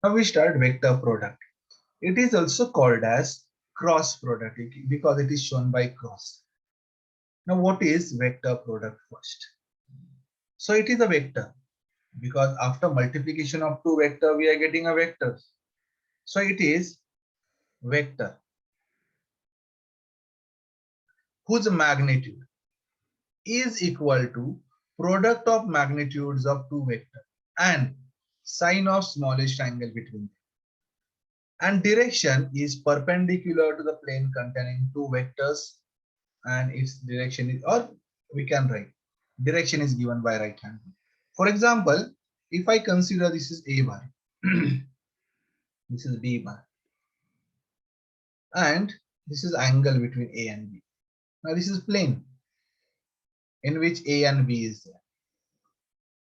Now we start vector product. It is also called as cross product because it is shown by cross. Now what is vector product first? So it is a vector because after multiplication of two vector we are getting a vector. So it is vector whose magnitude is equal to product of magnitudes of two vectors and sine of smallest angle between them. And direction is perpendicular to the plane containing two vectors and its direction is, or we can write direction is given by right hand. For example, if I consider this is A bar, this is B bar, and this is angle between A and B. Now this is plane in which A and B is there.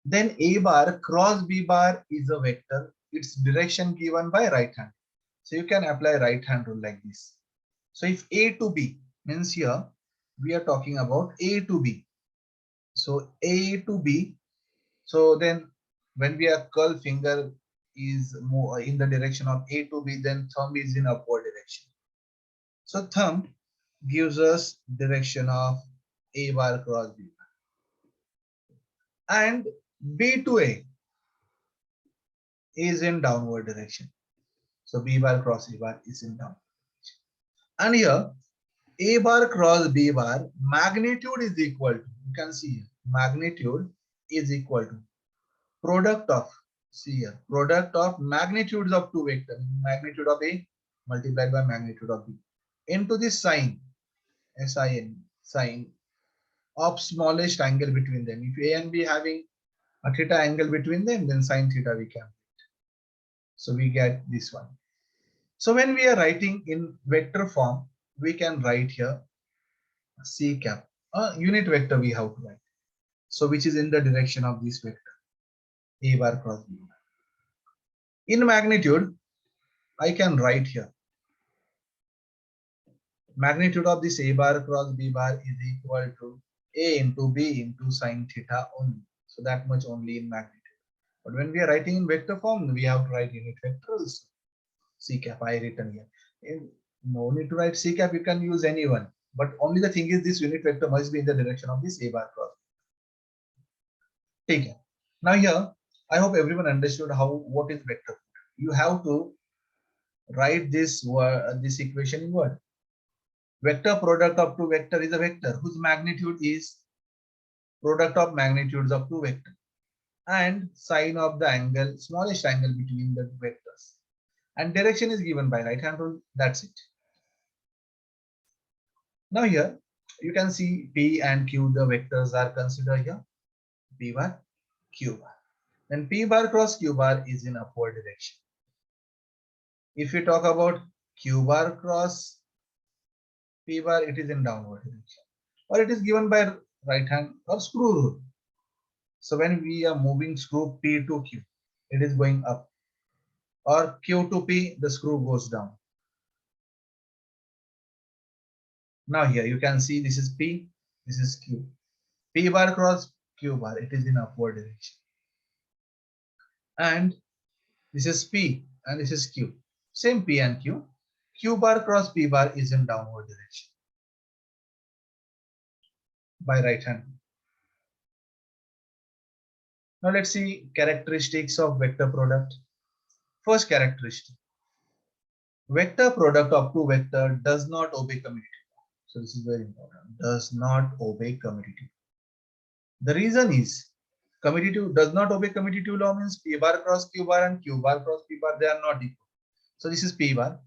Then A bar cross B bar is a vector. Its direction given by right hand. So you can apply right hand rule like this. So if A to B means here we are talking about A to B. So A to B. So then when we are curl finger is more in the direction of A to B, then thumb is in upward direction. So thumb gives us direction of A bar cross B bar. And B to A is in downward direction. So B bar cross A bar is in downward. And here A bar cross B bar magnitude is equal to, you can see here, magnitude is equal to product of, see here, product of magnitudes of two vectors, magnitude of A multiplied by magnitude of B into the sine, SIN, sine of smallest angle between them. If A and B having a theta angle between them, then sine theta we can. So we get this one. So when we are writing in vector form, we can write here C cap, a unit vector we have to write. So which is in the direction of this vector, A bar cross B bar. In magnitude, I can write here. Magnitude of this A bar cross B bar is equal to A into B into sine theta only. So that much only in magnitude. But when we are writing in vector form, we have to write unit vectors. C cap I written here. No need to write C cap, you can use anyone. But only the thing is this unit vector must be in the direction of this A bar cross. Take care. Now here, I hope everyone understood what is vector. You have to write this equation in word. Vector product of two vector is a vector whose magnitude is product of magnitudes of two vectors and sine of the angle, smallest angle between the vectors. And direction is given by right hand rule. That's it. Now here you can see P and Q, the vectors are considered here. P bar, Q bar. Then P bar cross Q bar is in upward direction. If you talk about Q bar cross P bar, it is in downward direction. Or it is given by right hand or screw rule. So when we are moving screw P to Q, it is going up. Or Q to P, the screw goes down. Now here you can see this is P, this is Q. P bar cross Q bar, it is in upward direction. And this is P and this is Q. Same P and Q. Q bar cross P bar is in downward direction by right hand. Now let's see characteristics of vector product. First characteristic. Vector product of two vector does not obey commutative law. So this is very important. Does not obey commutative. The reason is commutative does not obey commutative law means P bar cross Q bar and Q bar cross P bar, they are not equal. So this is P bar.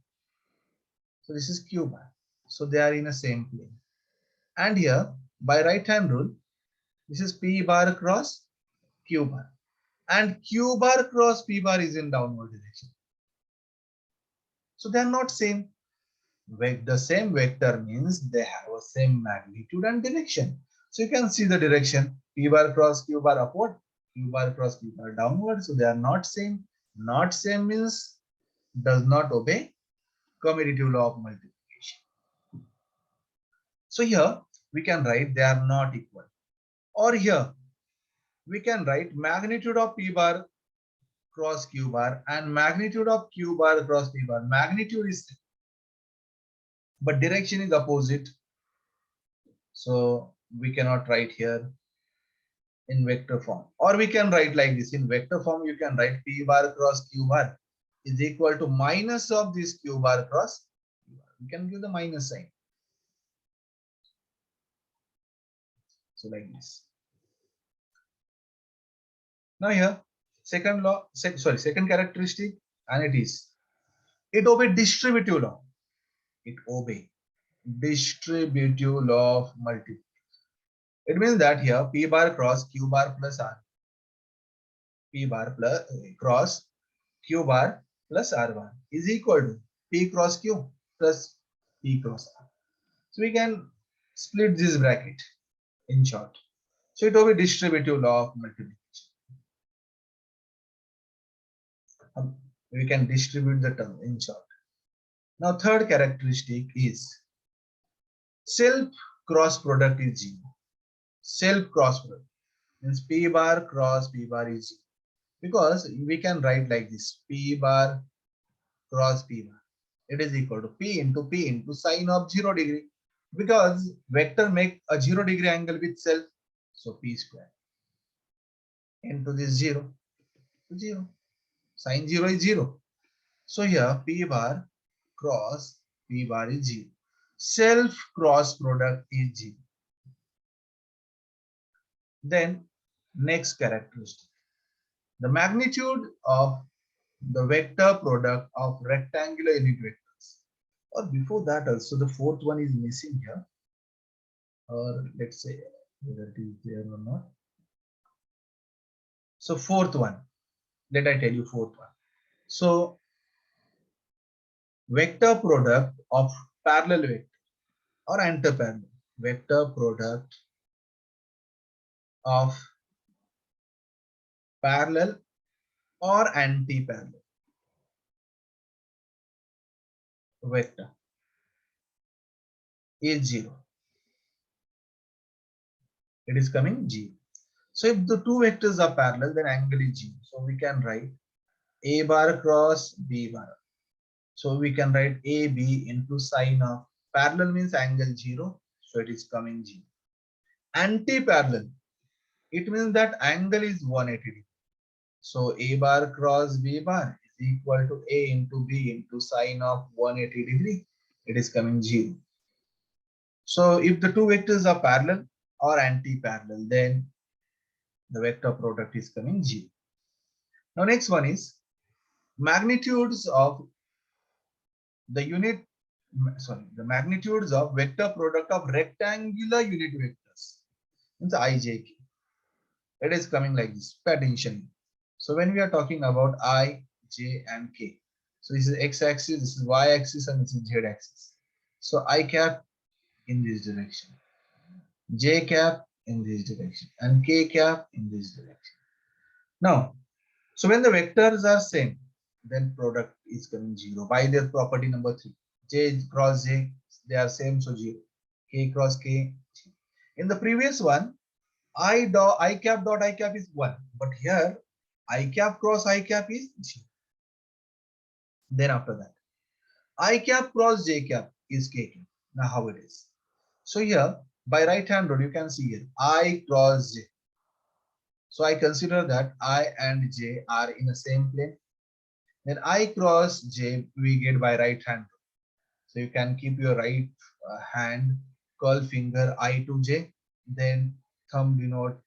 So this is Q bar. So they are in the same plane. And here by right hand rule, this is P bar cross Q bar. And Q bar cross P bar is in downward direction. So they are not same. The same vector means they have a same magnitude and direction. So you can see the direction P bar cross Q bar upward, Q bar cross Q bar downward. So they are not same. Not same means does not obey commutative law of multiplication. So here we can write they are not equal. Or here we can write magnitude of P bar cross q bar and magnitude of q bar cross p bar. Magnitude is same, but direction is opposite. So we cannot write here in vector form, or we can write like this. In vector form, you can write p bar cross q bar is equal to minus of this q bar cross q bar. We can give the minus sign. So like this. Now here, second law, second characteristic, and it obey distributive law. It obey distributive law of multiplication. It means that here p bar cross q bar plus r, p bar plus cross q bar plus r bar is equal to p cross q plus p cross r. So we can split this bracket in short. So it will be distributive law of multiplication. We can distribute the term in short. Now third characteristic is self cross product is 0. Self cross product means p bar cross p bar is 0. Because we can write like this, p bar cross p bar, it is equal to p into sine of 0 degree, because vector make a 0 degree angle with self, so p square into this 0, sine 0 is 0. So here p bar cross p bar is 0. Self cross product is 0. Then next characteristic, the magnitude of the vector product of rectangular unit vectors. Or before that also, the fourth one is missing here. Or let's say whether it is there or not. So fourth one, let I tell you fourth one. So vector product of parallel vector or antiparallel, vector product of parallel or anti-parallel vector is 0. It is coming 0. So if the two vectors are parallel, then angle is 0. So we can write a bar cross b bar. So we can write AB into sine of parallel means angle 0. So it is coming 0. Anti-parallel, it means that angle is 180 degree. So A bar cross B bar is equal to A into B into sine of 180 degree. It is coming 0. So if the two vectors are parallel or anti-parallel, then the vector product is coming 0. Now next one is magnitudes of the magnitudes of vector product of rectangular unit vectors. Means IJK. It is coming like this. Pay attention. So when we are talking about I, J, and K, so this is x-axis, this is y-axis, and this is z-axis. So I cap in this direction, J cap in this direction, and K cap in this direction. Now, so when the vectors are same, then product is coming 0 by their property number 3. J cross J, they are same, so 0. K cross K. In the previous one, I cap dot I cap is 1, but here I cap cross I cap is 0. Then after that, I cap cross J cap is K cap. Now how it is? So here by right hand rule you can see here I cross J. So I consider that I and J are in the same plane. Then I cross J we get by right hand rule. So you can keep your right hand curl finger I to J, then thumb denote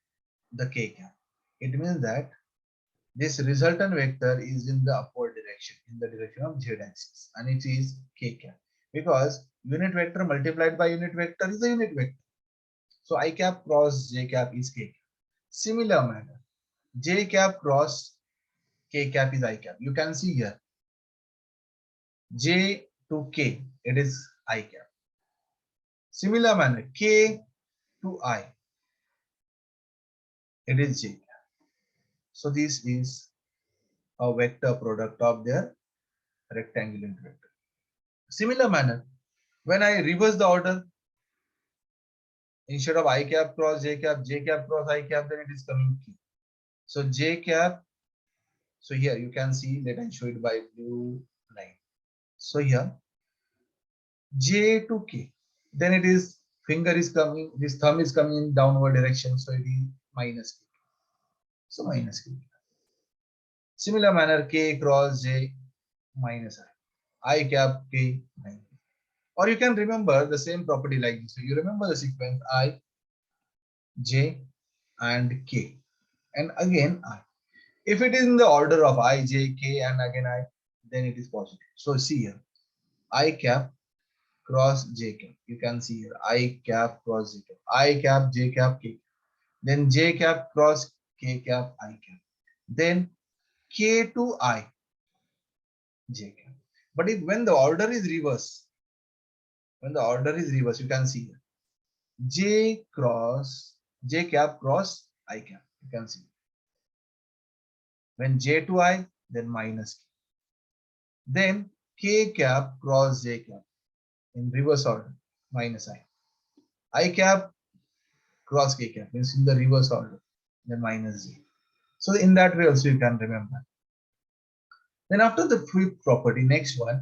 the K cap. It means that this resultant vector is in the upward direction, in the direction of z-axis, and it is K cap, because unit vector multiplied by unit vector is a unit vector. So I cap cross J cap is K cap. Similar manner, J cap cross K cap is I cap. You can see here J to K, it is I cap. Similar manner, K to I, it is J cap. So this is a vector product of their rectangular vector. Similar manner, when I reverse the order, instead of I cap cross J cap cross I cap, then it is coming K. So J cap So here you can see, let I show it by blue line. So here J to K, then it is finger is coming, this thumb is coming in downward direction, so it is minus K. So minus K. Similar manner, K cross J minus I cap K minus. Or you can remember the same property like this. So you remember the sequence I, J, and K, and again I. If it is in the order of I, J, K, and again I, then it is positive. So see here, I cap cross J cap. You can see here, I cap cross J cap, I cap J cap K, then J cap cross K cap I cap, then K to I, J cap. But if when the order is reverse, you can see here, J cross J cap cross I cap. You can see when J to I, then minus K, then K cap cross J cap in reverse order, minus I cap cross K cap means in the reverse order, then minus J. So in that way also you can remember. Then after the fifth property, next one,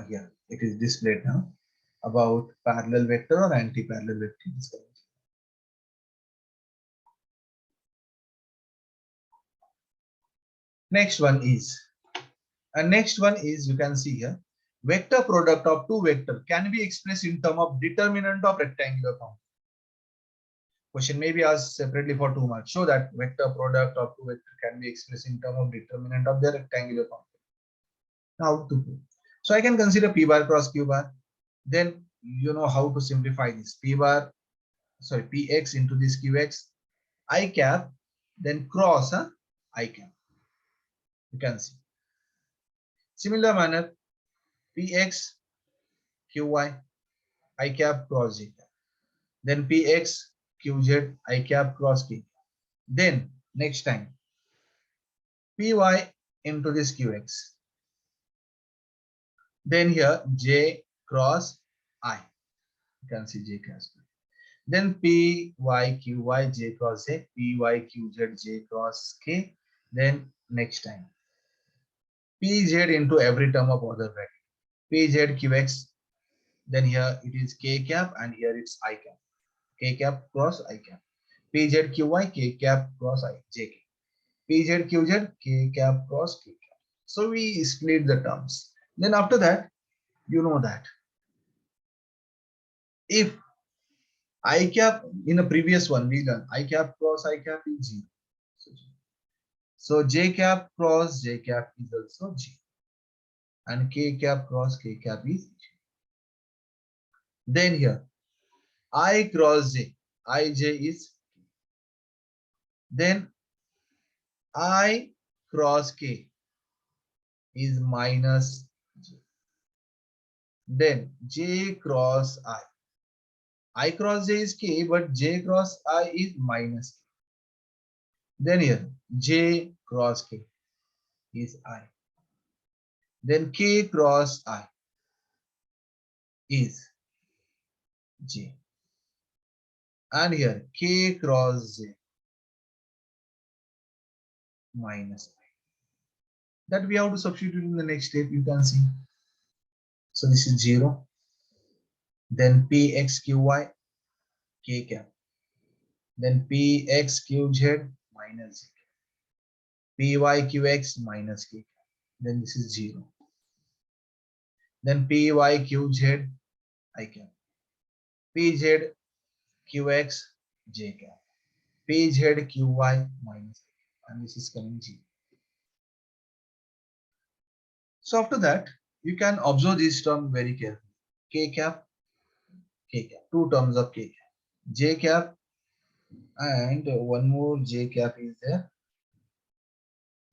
here it is displayed now about parallel vector or anti-parallel vector. Next one is, you can see here, vector product of two vector can be expressed in terms of determinant of rectangular form. Question may be asked separately for 2 marks. Show that vector product of two vector can be expressed in terms of determinant of their rectangular form. Now to prove. So I can consider P bar cross Q bar. Then you know how to simplify this. Px into this Qx, I cap, then cross I cap. You can see. Similar manner, Px Qy, I cap cross J cap. Then Px Qz, I cap cross K. Then next time, Py into this Qx. Then here J cross I. You can see J cross I. Then P, Y, Q, Y, J cross J, P, Y, Q, Z, J cross K. Then next time, P, Z into every term of order bracket. P, Z, Q, X. Then here it is K cap and here it's I cap. K cap cross I cap. P, Z, Q, Y, K cap cross I, J K. P, Z, Q, Z, K cap cross K cap. So we split the terms. Then after that, you know that if I cap in a previous one we done I cap cross I cap is 0. So J cap cross J cap is also 0. And K cap cross K cap is 0. Then here I cross J, Ij is K. Then I cross K is minus J. Then J cross I cross J is K, but J cross I is minus K. Then here J cross K is I. Then K cross I is J. And here K cross J minus I. That we have to substitute in the next step, you can see. So this is 0. Then Pxqy K cap. Then Pxqz minus J cap. Pyqx minus K cap. Then this is 0. Then Pyqz I cap. Pzqx J cap. Pzqy minus K cap. And this is coming 0. So after that, you can observe this term very carefully. K cap, K cap. Two terms of K cap. J cap and one more J cap is there.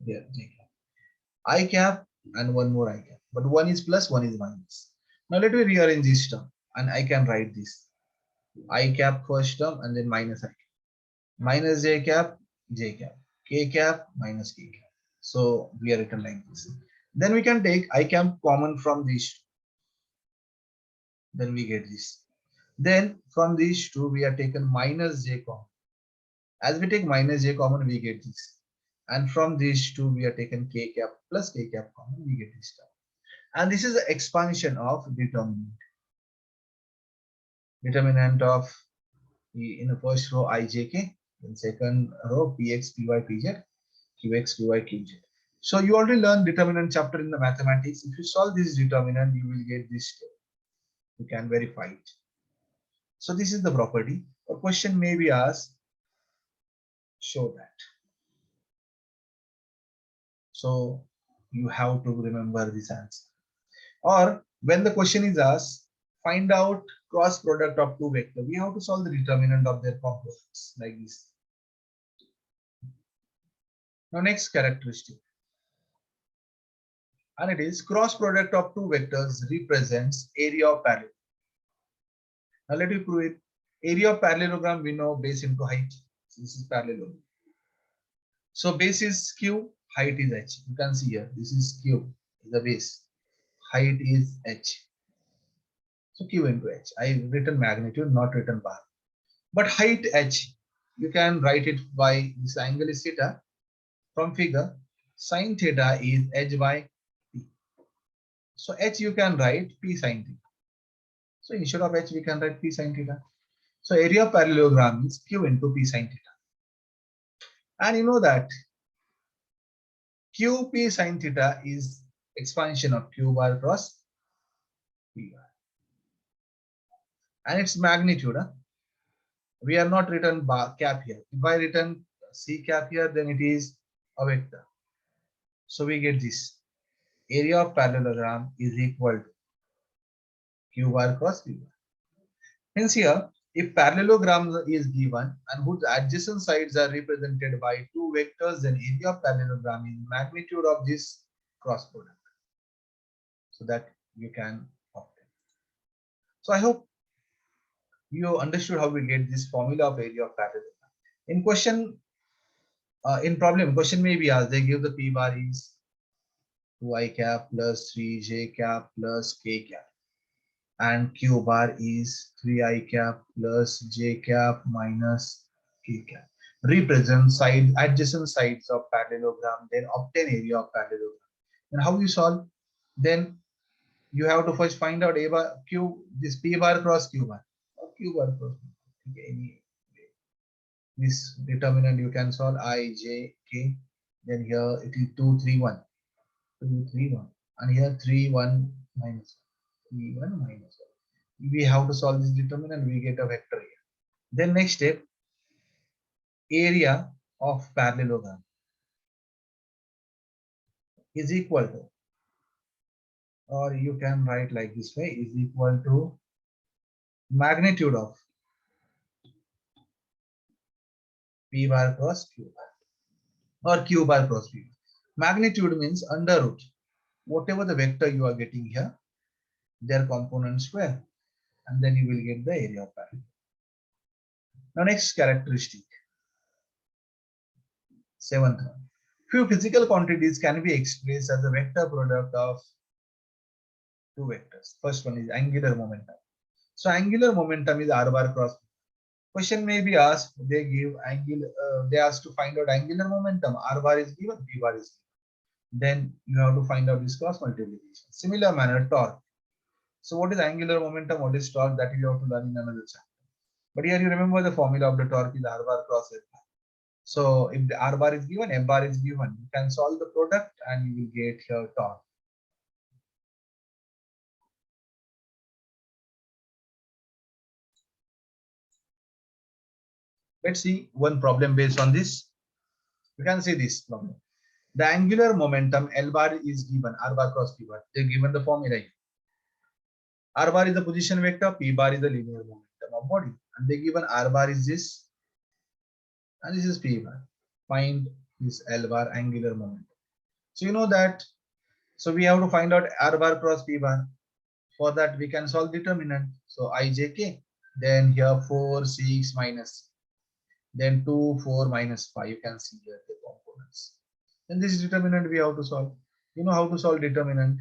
There, J cap. I cap and one more I cap. But one is plus, one is minus. Now let me rearrange this term and I can write this. I cap first term and then minus I cap. Minus J cap, J cap. K cap minus K cap. So we are written like this. Then we can take I cap common from these. Then we get this. Then from these two we are taken minus J common. As we take minus J common, we get this. And from these two, we are taken k cap plus k cap common, we get this term. And this is the expansion of determinant. Determinant of in the first row ijk, in second row px, py, pz, qx, qy, qz. So you already learned determinant chapter in the mathematics. If you solve this determinant, you will get this step. You can verify it. So this is the property. A question may be asked, show that. So you have to remember this answer. Or when the question is asked, find out cross product of two vectors. We have to solve the determinant of their components like this. Now next characteristic. And it is cross product of two vectors represents area of parallelogram. Now let me prove it. Area of parallelogram we know base into height. So this is parallelogram. So base is q, height is h. You can see here. This is q, is the base. Height is h. So q into h. I written magnitude, not written bar. But height h, you can write it by this angle is theta. From figure, sine theta is h by p. So h you can write p sine theta. So instead of h we can write p sine theta. So area of parallelogram is q into p sine theta. And you know that qp sine theta is expansion of q bar cross p bar. And its magnitude, we are not written bar cap here. If I written c cap here, then it is a vector. So we get this. Area of parallelogram is equal to q bar cross p bar. Hence here, if parallelogram is given and whose adjacent sides are represented by two vectors, then area of parallelogram is magnitude of this cross product. So that you can obtain. So I hope you understood how we get this formula of area of parallelogram. In question, in problem, question may be asked, they give the p bar is 2i cap plus 3j cap plus k cap. And q bar is 3i cap plus j cap minus k cap. Represent side adjacent sides of parallelogram, then obtain area of parallelogram. And how you solve? Then you have to first find out a bar q, this p bar cross q bar or q bar cross. Okay, this determinant you can solve I, j, k. Then here it is 2, 3, 1, 2, 3, 1, and here 3, 1 minus 3, 1 minus 1. We have to solve this determinant, we get a vector here. Then next step, area of parallelogram is equal to, or you can write like this way, is equal to magnitude of p bar cross q bar or q bar cross p bar. Magnitude means under root whatever the vector you are getting here, their component square, and then you will get the area of parallelogram. Now next characteristic, seventh one. Few physical quantities can be expressed as a vector product of two vectors. First one is angular momentum. So angular momentum is r bar cross. Question may be asked, they give angular, they ask to find out angular momentum. R bar is given, p bar is given. Then you have to find out this cross multiplication. Similar manner, torque. So what is angular momentum? What is torque? That you have to learn in another chapter. But here you remember the formula of the torque is r bar cross f bar. So if the r bar is given, f bar is given, you can solve the product and you will get here torque. Let's see one problem based on this. You can see this problem. The angular momentum L bar is given, r bar cross p bar. They given the formula. R bar is the position vector, p bar is the linear momentum of body, and they given r bar is this, and this is p bar. Find this L bar angular momentum. So you know that. So we have to find out r bar cross p bar. For that we can solve determinant. So ijk. Then here 4, 6 minus. Then 2, 4 minus 5. You can see here the components. And this determinant we have to solve. You know how to solve determinant.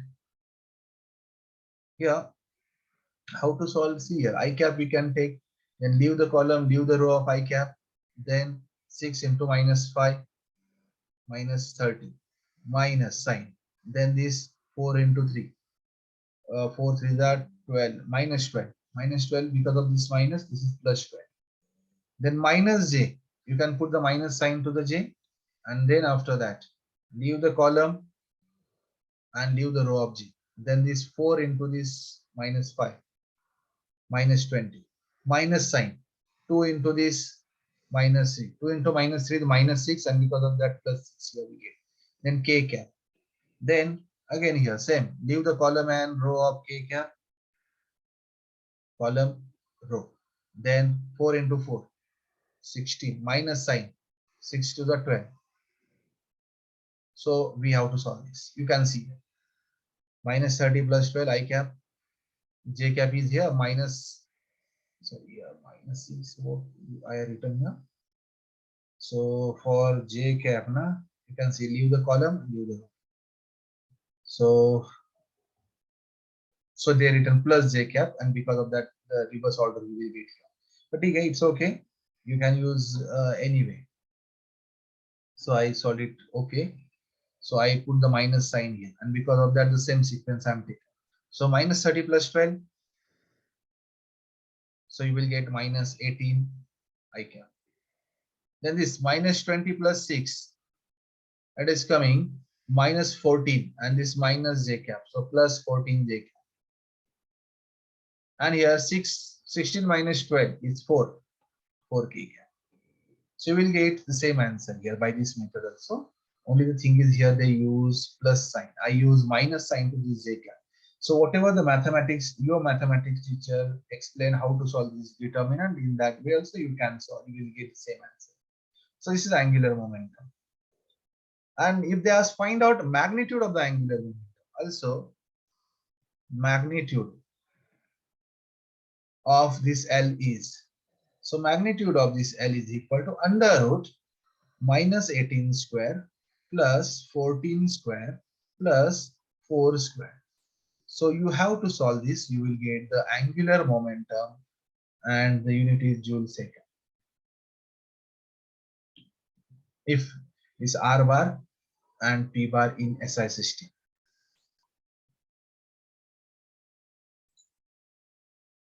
Here, how to solve? See here, I cap we can take, then leave the column, leave the row of I cap, then 6 into minus 5. minus 30 minus sign. Then this 4 into 3. 4 3 are 12 minus 12. Minus 12 because of this minus, this is plus 12. Then minus j. You can put the minus sign to the j, and then after that, leave the column and leave the row of j. Then this 4 into this minus 5 minus 20 minus sign 2 into this minus 3, 2 into minus 3 the minus 6, and because of that plus 6 here we get. Then k cap. Then again here same, leave the column and row of k cap, column row. Then 4 into 4 16 minus sign 6 to the 12. So we have to solve this. You can see minus 30 plus 12 I cap, j cap is here minus, sorry, minus 6 what I have written here. So for j cap na, you can see leave the column, leave the row. So they written plus j cap, and because of that the reverse order we will get here. But okay, it's okay. You can use anyway. So I solved it okay. So I put the minus sign here, and because of that the same sequence I'm taking. So minus 30 plus 12. So you will get minus 18 I cap. Then this minus 20 plus 6, it is coming minus 14, and this minus j cap. So plus 14 j cap. And here 16 minus 12 is 4 k cap. So you will get the same answer here by this method also. Only the thing is here they use plus sign. I use minus sign to this j cap. So whatever the mathematics, your mathematics teacher explain how to solve this determinant, in that way also you can solve, you will get the same answer. So this is angular momentum. And if they ask find out magnitude of the angular momentum, also magnitude of this L is, so magnitude of this L is equal to under root minus 18 square plus 14 square plus 4 square. So you have to solve this. You will get the angular momentum, and the unit is joule second. If is R bar and P bar in SI system.